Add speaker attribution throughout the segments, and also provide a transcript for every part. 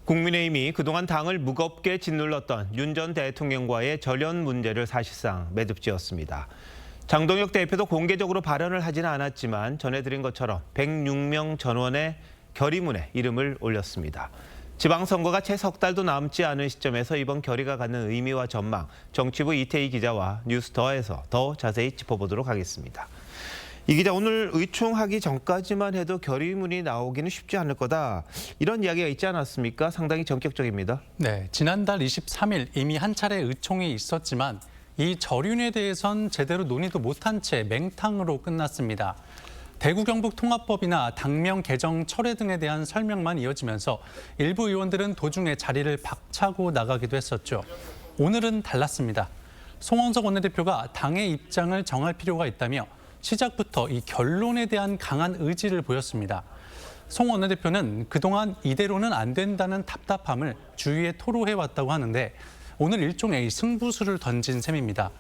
Speaker 1: 국민의힘이 그동안 당을 무겁게 짓눌렀던 윤 전 대통령과의 절연 문제를 사실상 매듭지었습니다. 장동혁 대표도 공개적으로 발언을 하지는 않았지만 전해드린 것처럼 106명 전원의 결의문에 이름을 올렸습니다. 지방선거가 채 석 달도 남지 않은 시점에서 이번 결의가 갖는 의미와 전망, 정치부 이태희 기자와 뉴스더에서 더 자세히 짚어보도록 하겠습니다. 이 기자, 오늘 의총하기 전까지만 해도 결의문이 나오기는 쉽지 않을 거다, 이런 이야기가 있지 않았습니까? 상당히 전격적입니다.
Speaker 2: 네, 지난달 23일 이미 한 차례 의총이 있었지만 이 절윤에 대해선 제대로 논의도 못한 채 맹탕으로 끝났습니다. 대구 경북 통합법이나 당명 개정 철회 등에 대한 설명만 이어지면서 일부 의원들은 도중에 자리를 박차고 나가기도 했었죠. 오늘은 달랐습니다. 송원석 원내대표가 당의 입장을 정할 필요가 있다며 시작부터 이 결론에 대한 강한 의지를 보였습니다. 송 원내대표는 그동안 이대로는 안 된다는 답답함을 주위에 토로해왔다고 하는데 오늘 일종의 승부수를 던진 셈입니다.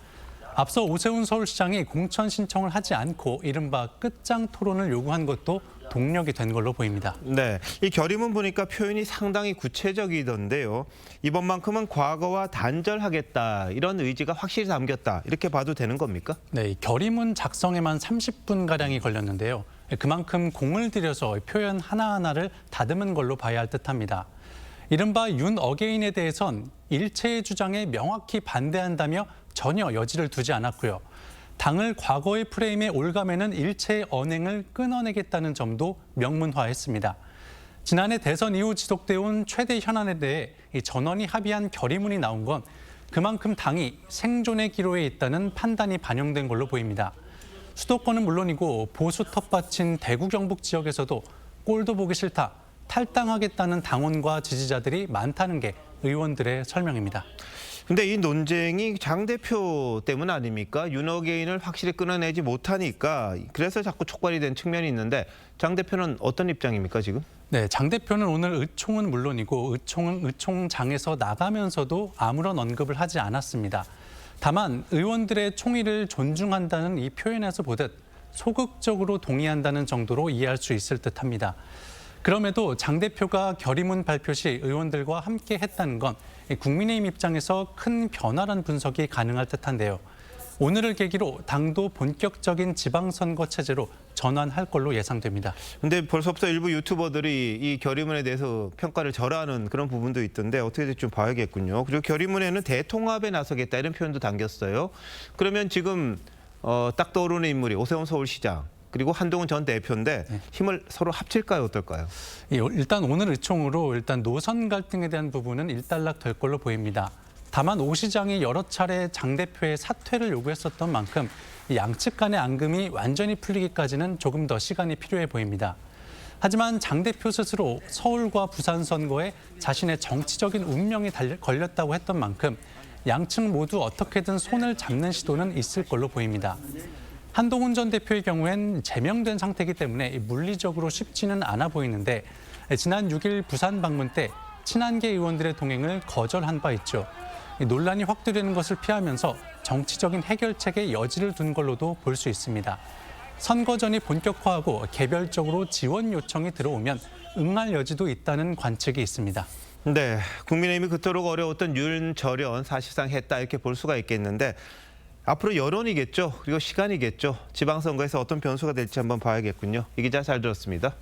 Speaker 2: 앞서 오세훈 서울시장이 공천 신청을 하지 않고 이른바 끝장 토론을 요구한 것도 동력이 된 걸로 보입니다.
Speaker 1: 네, 이 결의문 보니까 표현이 상당히 구체적이던데요. 이번만큼은 과거와 단절하겠다, 이런 의지가 확실히 담겼다, 이렇게 봐도 되는 겁니까?
Speaker 2: 네, 이 결의문 작성에만 30분가량이 걸렸는데요. 그만큼 공을 들여서 표현 하나하나를 다듬은 걸로 봐야 할 듯합니다. 이른바 윤 어게인에 대해선 일체의 주장에 명확히 반대한다며 전혀 여지를 두지 않았고요. 당을 과거의 프레임에 올가매는 일체의 언행을 끊어내겠다는 점도 명문화했습니다. 지난해 대선 이후 지속돼 온 최대 현안에 대해 전원이 합의한 결의문이 나온 건 그만큼 당이 생존의 기로에 있다는 판단이 반영된 걸로 보입니다. 수도권은 물론이고 보수 텃밭인 대구 경북 지역에서도 꼴도 보기 싫다, 탈당하겠다는 당원과 지지자들이 많다는 게 의원들의 설명입니다.
Speaker 1: 근데 이 논쟁이 장 대표 때문 아닙니까? 윤 어게인을 확실히 끊어내지 못하니까 그래서 자꾸 촉발이 된 측면이 있는데 장 대표는 어떤 입장입니까, 지금?
Speaker 2: 네, 장 대표는 오늘 의총은 물론이고 의총장에서 나가면서도 아무런 언급을 하지 않았습니다. 다만 의원들의 총의를 존중한다는 이 표현에서 보듯 소극적으로 동의한다는 정도로 이해할 수 있을 듯합니다. 그럼에도 장 대표가 결의문 발표 시 의원들과 함께 했다는 건 국민의힘 입장에서 큰 변화란 분석이 가능할 듯한데요. 오늘을 계기로 당도 본격적인 지방선거 체제로 전환할 걸로 예상됩니다.
Speaker 1: 근데 벌써부터 일부 유튜버들이 이 결의문에 대해서 평가를 절하는 그런 부분도 있던데 어떻게 될지 좀 봐야겠군요. 그리고 결의문에는 대통합에 나서겠다, 이런 표현도 담겼어요. 그러면 지금 딱 떠오르는 인물이 오세훈 서울시장, 그리고 한동훈 전 대표인데 힘을 서로 합칠까요, 어떨까요?
Speaker 2: 일단 오늘 의총으로 노선 갈등에 대한 부분은 일단락될 걸로 보입니다. 다만 오 시장이 여러 차례 장 대표의 사퇴를 요구했었던 만큼 양측 간의 앙금이 완전히 풀리기까지는 조금 더 시간이 필요해 보입니다. 하지만 장 대표 스스로 서울과 부산 선거에 자신의 정치적인 운명이 걸렸다고 했던 만큼 양측 모두 어떻게든 손을 잡는 시도는 있을 걸로 보입니다. 한동훈 전 대표의 경우엔 제명된 상태이기 때문에 물리적으로 쉽지는 않아 보이는데 지난 6일 부산 방문 때 친한계 의원들의 동행을 거절한 바 있죠. 논란이 확대되는 것을 피하면서 정치적인 해결책에 여지를 둔 걸로도 볼 수 있습니다. 선거전이 본격화하고 개별적으로 지원 요청이 들어오면 응할 여지도 있다는 관측이 있습니다.
Speaker 1: 네, 국민의힘이 그토록 어려웠던 윤절연 사실상 했다, 이렇게 볼 수가 있겠는데 앞으로 여론이겠죠. 그리고 시간이겠죠. 지방선거에서 어떤 변수가 될지 한번 봐야겠군요. 이 기자 잘 들었습니다.